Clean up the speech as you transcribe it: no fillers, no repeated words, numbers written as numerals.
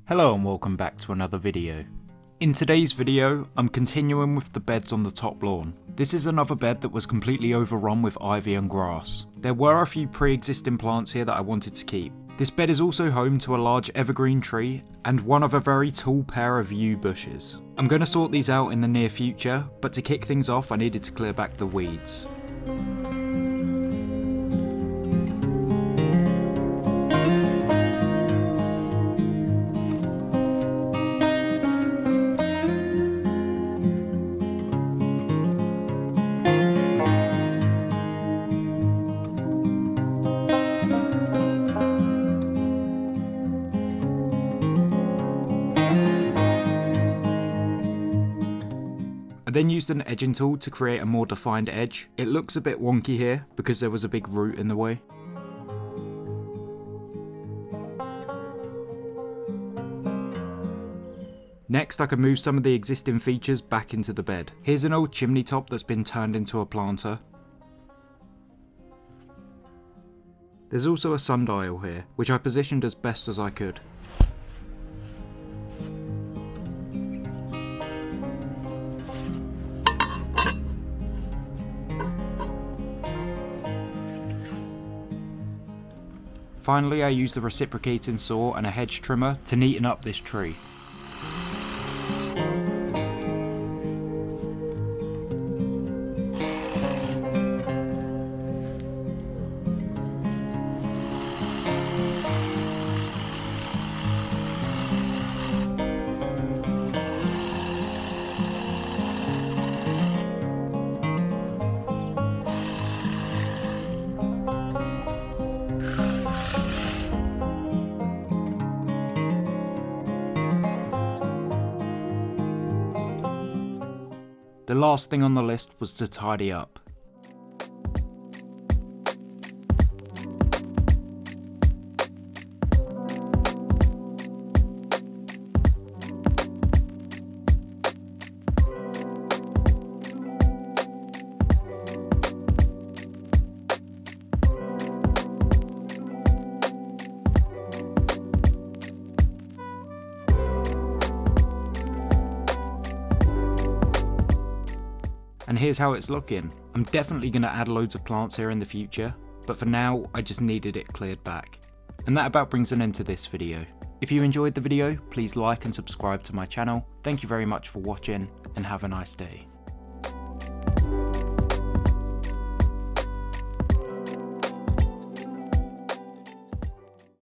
Hello and welcome back to another video. In today's video, I'm continuing with the beds on the top lawn. This is another bed that was completely overrun with ivy and grass. There were a few pre-existing plants here that I wanted to keep. This bed is also home to a large evergreen tree and one of a very tall pair of yew bushes. I'm going to sort these out in the near future, but to kick things off I needed to clear back the weeds. I then used an edging tool to create a more defined edge. It looks a bit wonky here because there was a big root in the way. Next I can move some of the existing features back into the bed. Here's an old chimney top that's been turned into a planter. There's also a sundial here, which I positioned as best as I could. Finally, I used a reciprocating saw and a hedge trimmer to neaten up this tree. The last thing on the list was to tidy up. And here's how it's looking. I'm definitely going to add loads of plants here in the future, but for now I just needed it cleared back. And that about brings an end to this video. If you enjoyed the video, please like and subscribe to my channel. Thank you very much for watching and have a nice day.